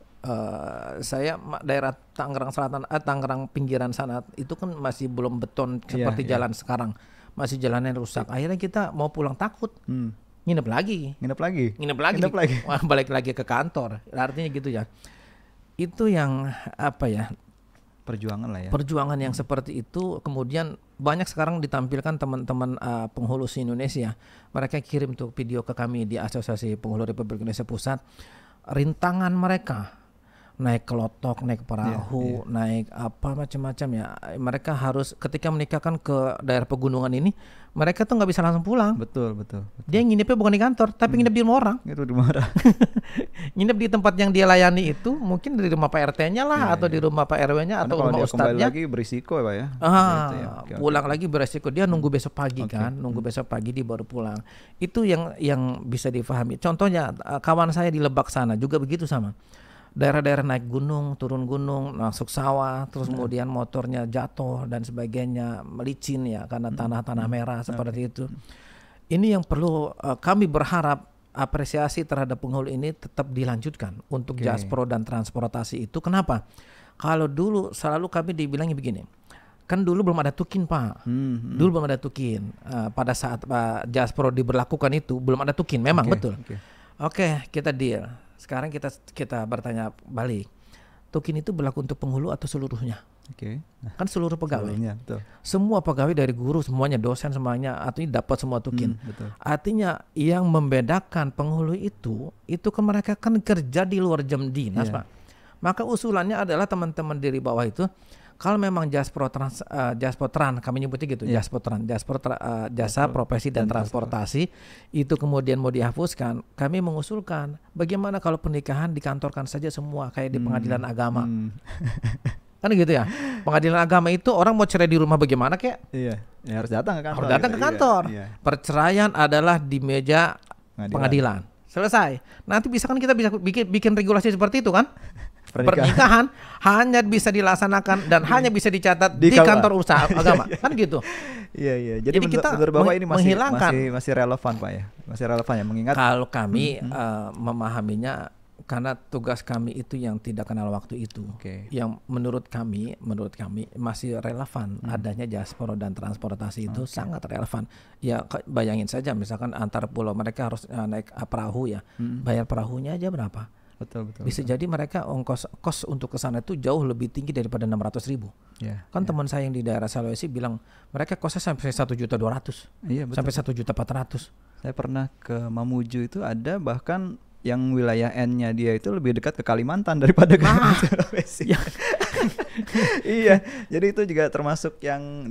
saya daerah Tangerang Selatan, Tangerang pinggiran sana itu kan masih belum beton seperti jalan sekarang, masih jalannya rusak. Akhirnya kita mau pulang takut, nginep lagi. Wah, balik lagi ke kantor. Artinya gitu ya. Itu yang perjuangan lah ya. Perjuangan yang seperti itu. Kemudian banyak sekarang ditampilkan teman-teman penghulu Indonesia. Mereka kirim tuh video ke kami di Asosiasi Penghulu Republik Indonesia Pusat. Rintangan mereka naik kelotok, naik perahu, naik apa macam-macam ya. Mereka harus ketika menikahkan ke daerah pegunungan ini, mereka tuh nggak bisa langsung pulang. Betul. Dia nginepnya bukan di kantor, tapi nginep di rumah orang. Itu di rumah orang. Nginep di tempat yang dia layani itu, mungkin di rumah Pak RT-nya lah, atau di rumah Pak RW-nya, atau rumah ustadznya. Kembali lagi berisiko, Pak ya. Pulang lagi berisiko. Dia nunggu besok pagi kan, nunggu besok pagi dia baru pulang. Itu yang bisa difahami. Contohnya kawan saya di Lebak sana juga begitu sama. Daerah-daerah naik gunung, turun gunung, masuk sawah, terus kemudian motornya jatuh dan sebagainya, melicin ya karena tanah-tanah merah seperti itu. Ini yang perlu kami berharap apresiasi terhadap penghulu ini tetap dilanjutkan untuk Jaspro dan transportasi itu. Kenapa? Kalau dulu selalu kami dibilangnya begini, kan dulu belum ada tukin Pak, dulu belum ada tukin. Pada saat Jaspro diberlakukan itu belum ada tukin, memang betul. Oke, kita deal. Sekarang kita bertanya balik, tukin itu berlaku untuk penghulu atau seluruhnya? Kan seluruh pegawai. Semua pegawai dari guru, semuanya dosen, semuanya artinya dapat semua tukin. Artinya yang membedakan penghulu itu kan mereka kan kerja di luar jam dinas Pak. Maka usulannya adalah teman-teman dari bawah itu, kalau memang Jaspro Tran, kami nyebutnya gitu, Jaspro jasa profesi dan transportasi itu kemudian mau dihapuskan, kami mengusulkan bagaimana kalau pernikahan dikantorkan saja semua kayak di pengadilan agama. Kan gitu ya. Pengadilan agama itu orang mau cerai di rumah bagaimana kayak? Harus datang ke kantor. Harus datang ke kantor. Perceraian adalah di meja pengadilan. Selesai. Nanti bisa kan kita bisa bikin regulasi seperti itu kan? Pernikahan hanya bisa dilaksanakan dan hanya bisa dicatat di kantor usaha agama, kan gitu. Jadi kita menurut Bapak ini masih relevan Pak ya, masih relevan ya, mengingat kalau kami memahaminya Karena tugas kami itu yang tidak kenal waktu itu, yang menurut kami masih relevan. Adanya Diaspora dan transportasi itu sangat relevan. Ya bayangin saja, misalkan antar pulau mereka harus naik perahu ya, bayar perahunya aja berapa? Betul. Bisa jadi mereka kos untuk ke sana itu jauh lebih tinggi daripada 600.000. Teman saya yang di daerah Sulawesi bilang mereka kosnya sampai 1.200.000, sampai 1.400.000. Saya pernah ke Mamuju, itu ada bahkan yang wilayah N-nya dia itu lebih dekat ke Kalimantan daripada ke Sulawesi. Iya, jadi itu juga termasuk yang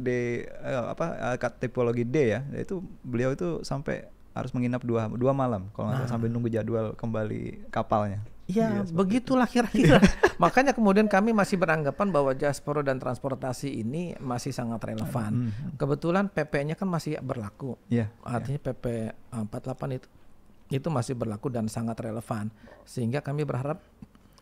tipologi D ya. Itu beliau itu sampai harus menginap dua malam kalau nggak salah, sampai nunggu jadwal kembali kapalnya. Iya, begitulah kira-kira. Makanya kemudian kami masih beranggapan bahwa Diaspora dan transportasi ini masih sangat relevan. Kebetulan PP-nya kan masih berlaku. Artinya PP 48 itu masih berlaku dan sangat relevan, sehingga kami berharap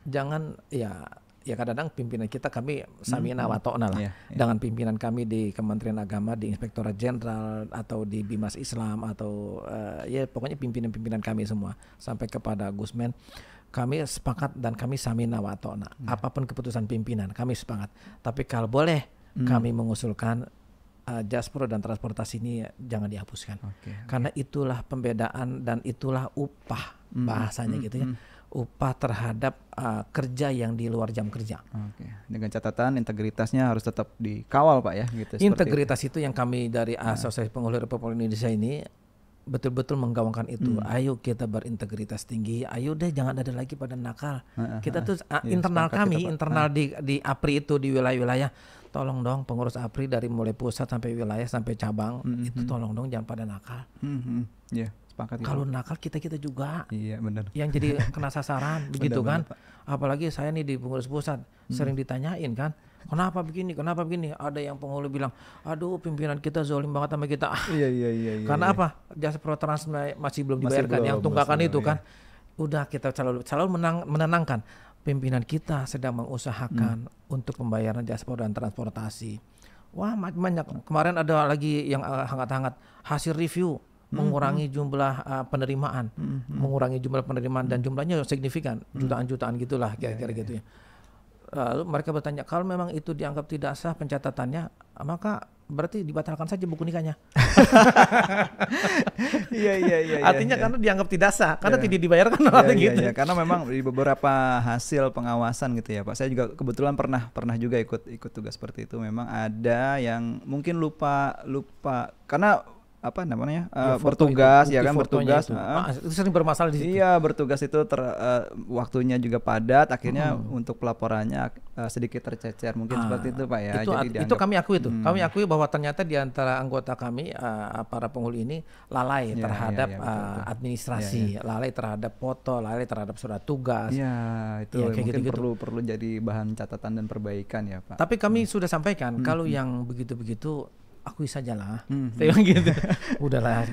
jangan ya kadang-kadang pimpinan kita kami samina wa ta'na lah dengan pimpinan kami di Kementerian Agama, di Inspektorat Jenderal atau di Bimas Islam atau ya pokoknya pimpinan-pimpinan kami semua sampai kepada Gusmen, kami sepakat dan kami samina wa ta'na. Apapun keputusan pimpinan kami sepakat, tapi kalau boleh kami mengusulkan Diaspora dan transportasi ini jangan dihapuskan, karena itulah pembedaan dan itulah upah bahasanya gitu ya, upah terhadap kerja yang di luar jam kerja. Dengan catatan integritasnya harus tetap dikawal Pak ya. Gitu, integritas itu yang kami dari Asosiasi Penghulu Republik Indonesia ini betul-betul menggaungkan itu. Ayo kita berintegritas tinggi, ayo deh jangan ada lagi pada nakal. Kita tuh internal kami, internal di APRI itu di wilayah-wilayah, tolong dong pengurus APRI dari mulai pusat sampai wilayah sampai cabang itu tolong dong jangan pada nakal. Sepakat. Kalau nakal kita juga. Iya benar. Yang jadi kena sasaran begitu kan. Apalagi saya nih di pengurus pusat sering ditanyain kan, kenapa begini? Ada yang penghulu bilang, aduh pimpinan kita zolim banget sama kita. Iya. Karena apa? Jasa Pro-Trans masih belum dibayarkan, yang tunggakan itu kan. Udah kita selalu menenangkan. Pimpinan kita sedang mengusahakan untuk pembayaran jasa dan transportasi. Wah banyak. Kemarin ada lagi yang hangat-hangat hasil review mengurangi jumlah penerimaan, dan jumlahnya signifikan, jutaan-jutaan gitulah kira-kira gitu ya. Lalu mereka bertanya, kalau memang itu dianggap tidak sah pencatatannya, maka berarti dibatalkan saja buku nikahnya. Iya. Artinya karena dianggap tidak sah, karena tidak dibayarkan gitu. Iya, karena memang di beberapa hasil pengawasan gitu ya Pak. Saya juga kebetulan pernah juga ikut tugas seperti itu. Memang ada yang mungkin lupa karena apa namanya bertugas itu, ya kan bertugas itu sering bermasalah di situ. Iya, bertugas itu waktunya juga padat, akhirnya untuk pelaporannya sedikit tercecer mungkin seperti itu Pak ya. Itu kami akui itu. Kami akui bahwa ternyata di antara anggota kami para penghulu ini lalai terhadap administrasi, lalai terhadap foto, lalai terhadap surat tugas. Iya, itu mungkin perlu jadi bahan catatan dan perbaikan ya Pak. Tapi kami sudah sampaikan kalau yang begitu-begitu akui sajalah, gitu. Udahlah,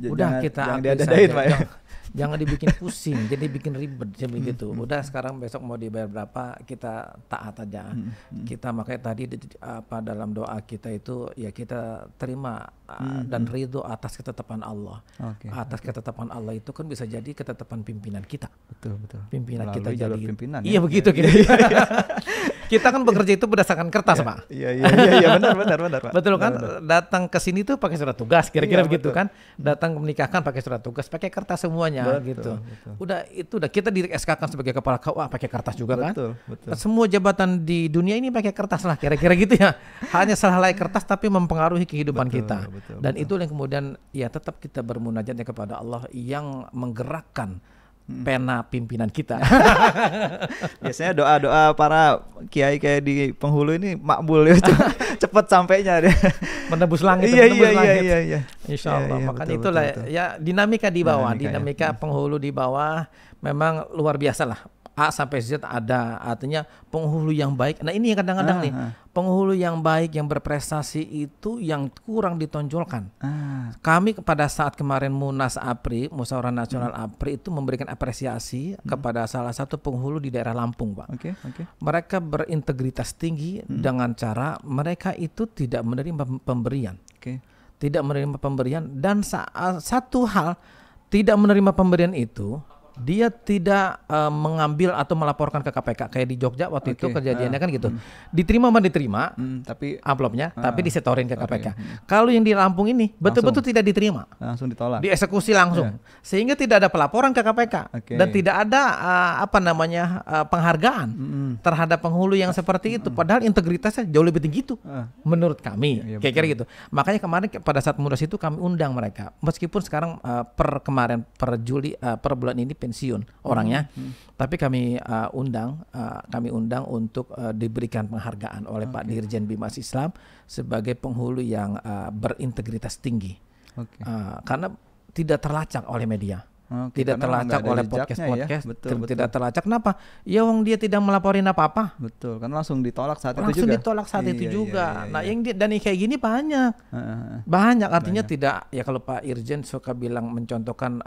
udah kita akui saja. Jangan dibikin pusing, jadi bikin ribet begitu. Udah sekarang besok mau dibayar berapa, kita taat aja. Kita makanya tadi dalam doa kita itu ya kita terima dan ridho atas ketetapan Allah. Atas ketetapan Allah itu kan bisa jadi ketetapan pimpinan kita. Betul. Pimpinan melalui kita jadi pimpinan. Iya begitu gitu. Kita kan bekerja itu berdasarkan kertas, Pak. Iya, benar. Betul kan? Benar. Datang ke sini tuh pakai surat tugas, kira-kira begitu kan? Datang menikahkan pakai surat tugas, pakai kertas semuanya gitu. Udah kita di SK-kan sebagai kepala KUA pakai kertas juga kan? Betul. Semua jabatan di dunia ini pakai kertas lah, kira-kira gitu ya. Hanya helai kertas tapi mempengaruhi kehidupan kita. Dan itu yang kemudian ya tetap kita bermunajatnya kepada Allah yang menggerakkan pena pimpinan kita. Biasanya doa-doa para kiai kayak di penghulu ini makbul ya, cepat sampainya deh. Menembus langit. Iya. Insyaallah. Makanya itulah ya dinamika di bawah, dinamika penghulu di bawah memang luar biasa lah. A sampai Z ada, artinya penghulu yang baik. Nah ini kadang-kadang nih penghulu yang baik yang berprestasi itu yang kurang ditonjolkan. Kami pada saat kemarin Munas APRI, Musyawarah Nasional APRI itu memberikan apresiasi kepada salah satu penghulu di daerah Lampung, Pak. Mereka berintegritas tinggi dengan cara mereka itu tidak menerima pemberian, tidak menerima pemberian dan satu hal tidak menerima pemberian itu dia tidak mengambil atau melaporkan ke KPK kayak di Jogja waktu itu kejadiannya kan gitu. Diterima tapi amplopnya, tapi disetorin ke KPK. Kalau yang di Lampung ini betul-betul tidak diterima, langsung ditolak, dieksekusi langsung, sehingga tidak ada pelaporan ke KPK dan tidak ada penghargaan terhadap penghulu yang seperti itu. Padahal integritasnya jauh lebih tinggi itu, menurut kami, kira-kira gitu. Makanya kemarin pada saat munas itu kami undang mereka, meskipun sekarang per bulan ini pensiun orangnya, tapi kami undang untuk diberikan penghargaan oleh Pak Dirjen Bimas Islam sebagai penghulu yang berintegritas tinggi, karena tidak terlacak oleh media. Tidak terlacak oleh podcast-podcast, tidak terlacak. Kenapa? Ya wong dia tidak melaporin apa-apa. Betul, kan langsung ditolak saat itu juga. Langsung ditolak saat itu juga. Nah, yang dan kayak gini banyak. Banyak artinya tidak ya kalau Pak Irjen suka bilang mencontohkan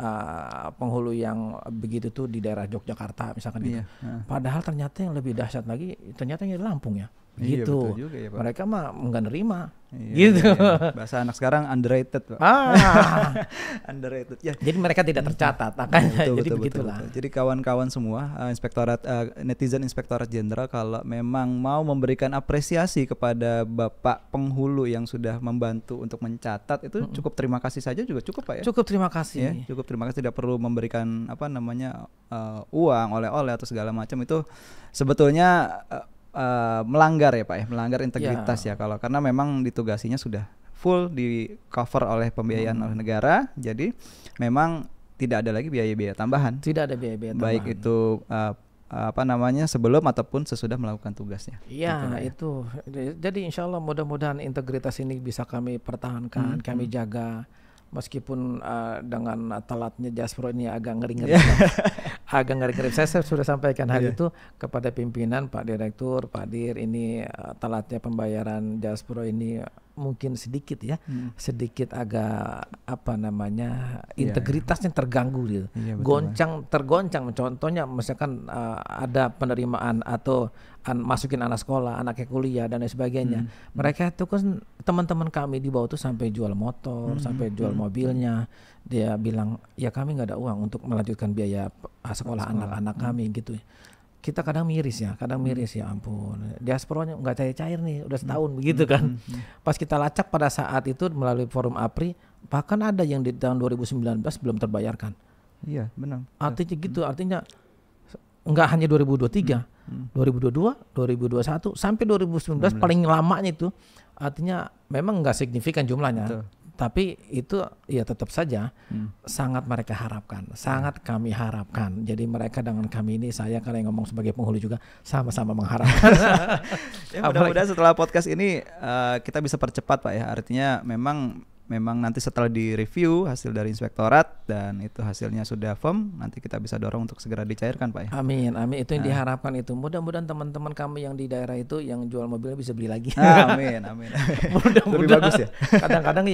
penghulu yang begitu tuh di daerah Yogyakarta misalkan gitu. Padahal ternyata yang lebih dahsyat lagi ternyata yang di Lampung ya. Gitu. Betul juga ya, Pak. Mereka mah enggak nerima. Gitu. Bahasa anak sekarang underrated, Pak. Underrated. Ya. Jadi mereka tidak tercatat, makanya jadi begitulah. Betul. Jadi kawan-kawan semua, netizen Inspektorat Jenderal kalau memang mau memberikan apresiasi kepada Bapak penghulu yang sudah membantu untuk mencatat itu cukup terima kasih saja juga cukup, Pak ya. Cukup terima kasih. Ya, cukup terima kasih, tidak perlu memberikan uang, oleh-oleh atau segala macam itu sebetulnya melanggar ya Pak ya, melanggar integritas ya kalau karena memang ditugasinya sudah full di cover oleh pembiayaan oleh negara, jadi memang tidak ada lagi biaya-biaya tambahan. Tidak ada biaya-biaya tambahan. Baik itu sebelum ataupun sesudah melakukan tugasnya. Iya itu. Jadi insya Allah mudah-mudahan integritas ini bisa kami pertahankan, kami jaga. Meskipun dengan telatnya Jaspro ini agak ngeri-ngeri, agak ngeri-ngeri. Saya sudah sampaikan hal itu kepada pimpinan, Pak Direktur, Pak Dir, ini telatnya pembayaran Jaspro ini mungkin sedikit ya, sedikit agak integritasnya terganggu gitu, tergoncang. Contohnya misalkan ada penerimaan atau masukin anak sekolah, anaknya kuliah dan lain sebagainya. Mereka itu kan teman-teman kami di bawah itu sampai jual motor, sampai jual mobilnya. Dia bilang ya kami nggak ada uang untuk melanjutkan biaya sekolah anak-anak kami gitu. Kita kadang miris ya ampun. Diasporanya nggak cair-cair nih, udah setahun begitu kan. Pas kita lacak pada saat itu melalui forum APRI, bahkan ada yang di tahun 2019 belum terbayarkan. Iya benar. Artinya gitu, artinya nggak hanya 2023, 2022, 2021 sampai 2019 paling lamanya itu, artinya memang nggak signifikan jumlahnya. Betul. Tapi itu ya tetap saja sangat mereka harapkan, sangat kami harapkan. Jadi mereka dengan kami ini, saya kalau yang ngomong sebagai penghulu juga sama-sama mengharapkan. Ya, mudah-mudahan setelah podcast ini kita bisa percepat Pak ya. Artinya memang nanti setelah direview hasil dari inspektorat dan itu hasilnya sudah firm, nanti kita bisa dorong untuk segera dicairkan Pak ya. Amin, itu yang diharapkan itu. Mudah-mudahan teman-teman kami yang di daerah itu yang jual mobilnya bisa beli lagi. Amin. Mudah-mudahan. Lebih bagus ya. Kadang-kadang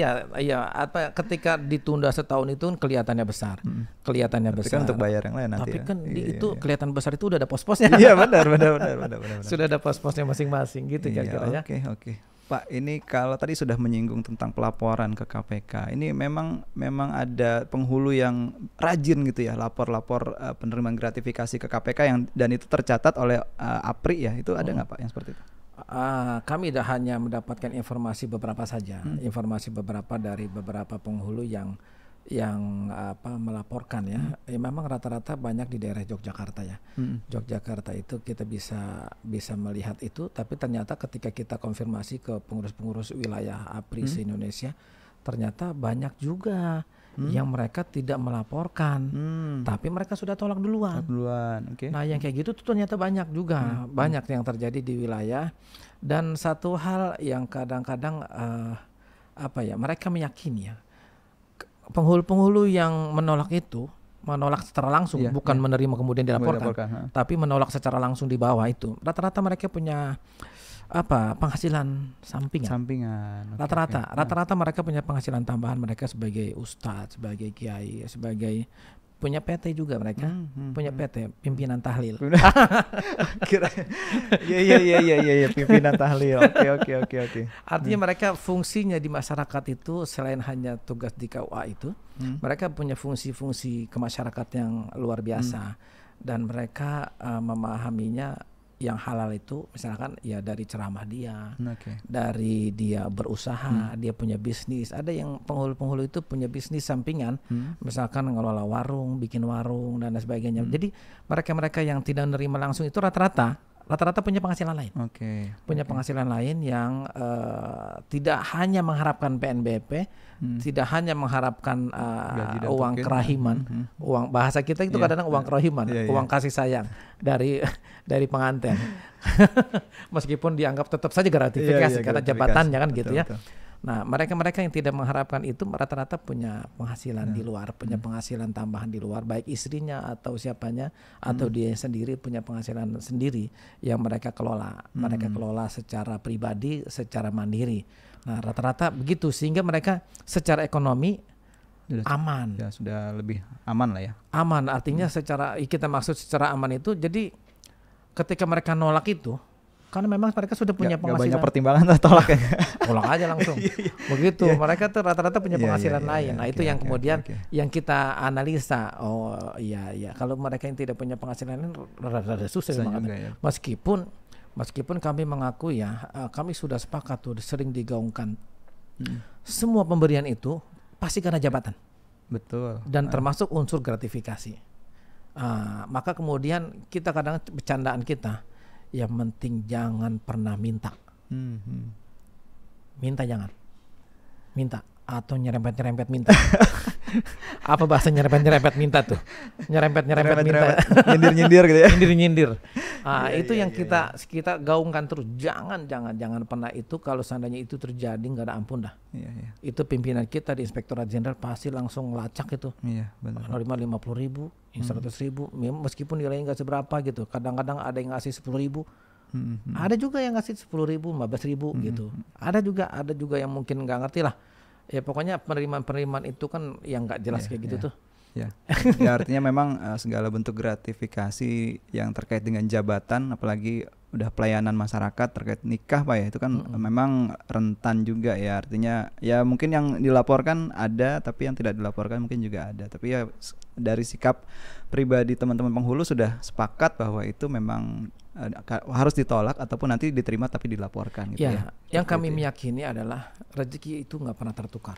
ketika ditunda setahun itu kelihatannya besar. Kelihatannya tapi besar. kan untuk bayar yang lain nanti. Tapi ya. kan itu kelihatan besar itu udah ada pos-posnya. Iya benar. Sudah ada pos-posnya masing-masing gitu kira-kira ya. Oke. Pak, ini kalau tadi sudah menyinggung tentang pelaporan ke KPK, ini memang ada penghulu yang rajin gitu ya, lapor penerimaan gratifikasi ke KPK dan itu tercatat oleh APRI ya, itu ada nggak Pak yang seperti itu? Kami hanya mendapatkan informasi beberapa saja, informasi beberapa dari beberapa penghulu yang melaporkan ya. Memang rata-rata banyak di daerah Yogyakarta ya. Yogyakarta itu kita bisa melihat itu, tapi ternyata ketika kita konfirmasi ke pengurus-pengurus wilayah APRI se-Indonesia, ternyata banyak juga yang mereka tidak melaporkan, tapi mereka sudah tolak duluan. Okay. Nah yang kayak gitu tuh ternyata banyak juga, banyak yang terjadi di wilayah. Dan satu hal yang kadang-kadang mereka meyakini ya, penghulu-penghulu yang menolak secara langsung, bukan menerima kemudian dilaporkan, tapi menolak secara langsung di bawah itu. Rata-rata mereka punya penghasilan sampingan. Rata-rata mereka punya penghasilan tambahan, mereka sebagai ustadz, sebagai kiai, sebagai punya PT juga mereka, punya PT pimpinan tahlil. Kira, iya pimpinan tahlil. Oke. Artinya mereka fungsinya di masyarakat itu selain hanya tugas di KUA itu, mereka punya fungsi-fungsi ke masyarakat yang luar biasa dan mereka memahaminya. Yang halal itu misalkan ya dari ceramah dia, dari dia berusaha, dia punya bisnis. Ada yang penghulu-penghulu itu punya bisnis sampingan, misalkan ngelola warung, bikin warung dan sebagainya. Jadi mereka-mereka yang tidak menerima langsung itu rata-rata punya penghasilan lain. Punya penghasilan lain yang tidak hanya mengharapkan PNBP, tidak hanya mengharapkan uang kerahiman, uang bahasa kita itu kadang-kadang uang kerahiman, uang kasih sayang dari pengantin. Meskipun dianggap tetap saja gratifikasi karena jabatannya kan gitu ya. Nah, mereka-mereka yang tidak mengharapkan itu rata-rata punya penghasilan di luar, punya penghasilan tambahan di luar, baik istrinya atau siapanya atau dia sendiri punya penghasilan sendiri yang mereka kelola. Mereka kelola secara pribadi, secara mandiri. Nah, rata-rata begitu sehingga mereka secara ekonomi aman. Ya, sudah lebih aman lah ya. Aman artinya secara kita maksud secara aman itu jadi ketika mereka nolak itu karena memang mereka sudah punya penghasilan. Gak banyak pertimbangan tolak ya. Tolak aja langsung. Begitu. Mereka tuh rata-rata punya penghasilan lain. Nah itu yang kemudian yang kita analisa. Oh iya. Kalau mereka yang tidak punya penghasilan ini rada-rada susah banget. Meskipun kami mengakui ya, kami sudah sepakat tuh sering digaungkan. Semua pemberian itu pasti karena jabatan. Betul. Dan termasuk unsur gratifikasi. Maka kemudian kita kadang bercandaan kita. Yang penting jangan pernah minta. Minta jangan. Minta atau nyerempet minta. Apa bahasa nyerempet minta tuh? Nyerempet minta. Nyindir gitu ya. Nyindir. Itu yang kita gaungkan terus. Jangan pernah itu kalau seandainya itu terjadi nggak ada ampun dah. Itu pimpinan kita di Inspektorat Jenderal pasti langsung lacak itu. Iya, benar. 50.000, 100.000, meskipun nilainya nggak seberapa gitu. Kadang-kadang ada yang ngasih 10.000. Ada juga yang ngasih 10.000, 15.000 gitu. Ada juga yang mungkin nggak ngerti lah. Ya pokoknya penerimaan itu kan yang nggak jelas kayak gitu tuh. Ya artinya memang segala bentuk gratifikasi yang terkait dengan jabatan, apalagi udah pelayanan masyarakat terkait nikah Pak ya, itu kan memang rentan juga ya. Artinya ya mungkin yang dilaporkan ada, tapi yang tidak dilaporkan mungkin juga ada. Tapi ya dari sikap pribadi teman-teman penghulu sudah sepakat bahwa itu memang harus ditolak ataupun nanti diterima tapi dilaporkan gitu ya. Yang kami meyakini adalah rezeki itu nggak pernah tertukar.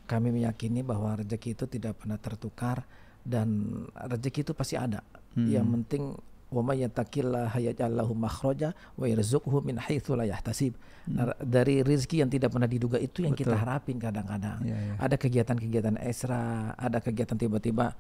Kami meyakini bahwa rezeki itu tidak pernah tertukar dan rezeki itu pasti ada. Yang penting wa may yattaqillaha yaj'al lahu makhraja wa yarzuqhu min haitsu la yahtasib. Dari rezeki yang tidak pernah diduga itu yang kita harapin kadang-kadang. Ada kegiatan-kegiatan ekstra, ada kegiatan tiba-tiba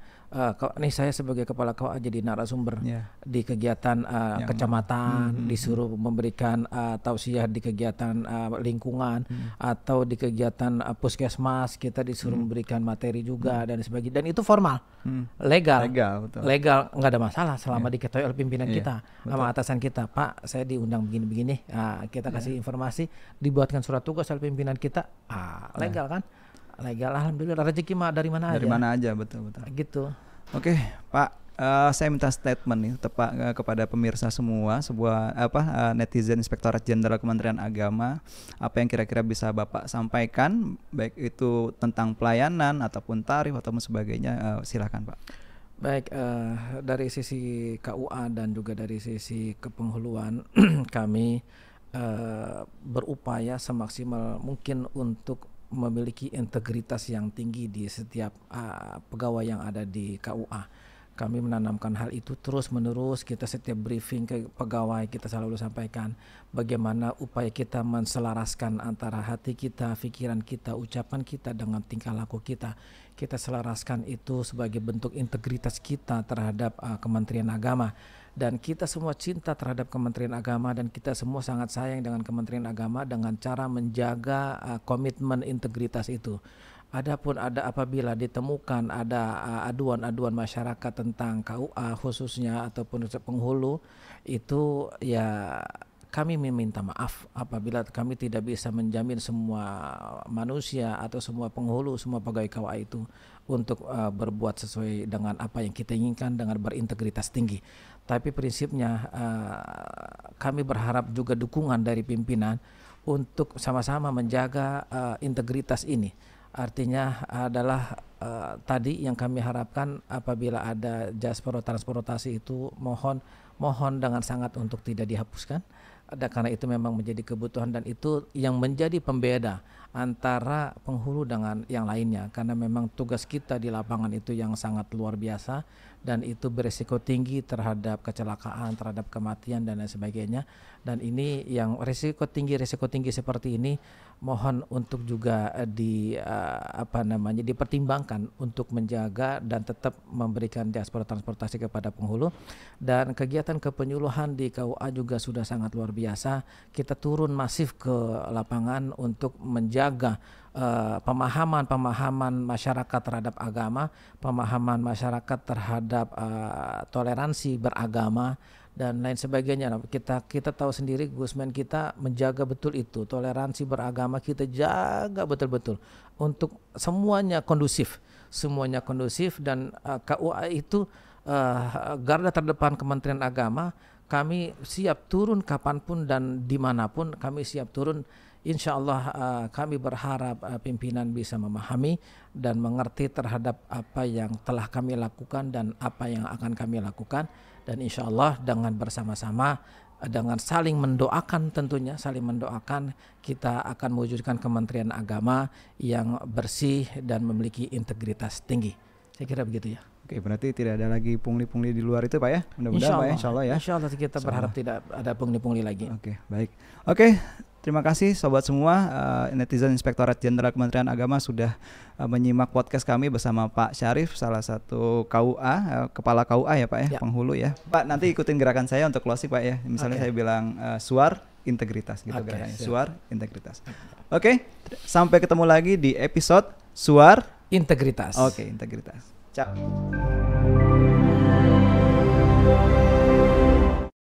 nih saya sebagai kepala KUA jadi narasumber di kegiatan kecamatan, disuruh memberikan tausiah di kegiatan lingkungan atau di kegiatan puskesmas kita disuruh memberikan materi juga dan sebagainya, dan itu formal, legal, nggak ada masalah selama diketahui oleh pimpinan kita sama atasan kita. Pak, saya diundang begini-begini, kita kasih informasi, dibuatkan surat tugas oleh pimpinan kita, legal kan? Legal, alhamdulillah. Rezeki mah dari mana aja. Dari mana aja, betul. Gitu. Oke, Pak, saya minta statement nih kepada pemirsa semua, netizen Inspektorat Jenderal Kementerian Agama, apa yang kira-kira bisa Bapak sampaikan, baik itu tentang pelayanan ataupun tarif ataupun sebagainya, silakan Pak. Baik, dari sisi KUA dan juga dari sisi kepenghuluan kami berupaya semaksimal mungkin untuk memiliki integritas yang tinggi di setiap pegawai yang ada di KUA. Kami menanamkan hal itu terus menerus. Kita setiap briefing ke pegawai kita selalu sampaikan bagaimana upaya kita menselaraskan antara hati kita, pikiran kita, ucapan kita dengan tingkah laku kita. Kita selaraskan itu sebagai bentuk integritas kita terhadap Kementerian Agama. Dan kita semua cinta terhadap Kementerian Agama dan kita semua sangat sayang dengan Kementerian Agama dengan cara menjaga komitmen integritas itu. Adapun apabila ditemukan ada aduan-aduan masyarakat tentang KUA khususnya ataupun penghulu, itu ya kami meminta maaf apabila kami tidak bisa menjamin semua manusia atau semua penghulu, semua pegawai KUA itu untuk berbuat sesuai dengan apa yang kita inginkan dengan berintegritas tinggi. Tapi prinsipnya kami berharap juga dukungan dari pimpinan untuk sama-sama menjaga integritas ini. Artinya adalah tadi yang kami harapkan apabila ada jasa transportasi itu mohon dengan sangat untuk tidak dihapuskan. Karena itu memang menjadi kebutuhan dan itu yang menjadi pembeda antara penghulu dengan yang lainnya, karena memang tugas kita di lapangan itu yang sangat luar biasa dan itu beresiko tinggi terhadap kecelakaan, terhadap kematian dan lain sebagainya. Dan ini yang resiko tinggi seperti ini mohon untuk juga dipertimbangkan untuk menjaga dan tetap memberikan jasa transportasi kepada penghulu. Dan kegiatan kepenyuluhan di KUA juga sudah sangat luar biasa. Kita turun masif ke lapangan untuk menjaga pemahaman masyarakat terhadap agama, pemahaman masyarakat terhadap toleransi beragama dan lain sebagainya. Kita tahu sendiri Gusman, kita menjaga betul itu toleransi beragama, kita jaga betul-betul untuk semuanya kondusif dan KUA itu garda terdepan Kementerian Agama. Kami siap turun kapanpun dan dimanapun kami siap turun. Insya Allah kami berharap pimpinan bisa memahami dan mengerti terhadap apa yang telah kami lakukan dan apa yang akan kami lakukan. Dan insya Allah dengan bersama-sama, dengan saling mendoakan tentunya, kita akan mewujudkan Kementerian Agama yang bersih dan memiliki integritas tinggi. Saya kira begitu ya. Oke, berarti tidak ada lagi pungli-pungli di luar itu Pak ya? Mudah-mudahan Pak ya, insya Allah ya. Insya Allah kita berharap tidak ada pungli-pungli lagi. Oke, baik. Oke, terima kasih sobat semua. Netizen Inspektorat Jenderal Kementerian Agama sudah menyimak podcast kami bersama Pak Syarif, salah satu KUA, kepala KUA ya Pak ya, penghulu ya. Pak, nanti ikutin gerakan saya untuk closing Pak ya. Misalnya saya bilang suar integritas gitu gerakannya. Suar integritas. Oke, sampai ketemu lagi di episode Suar Integritas. Oke, integritas. Ciao.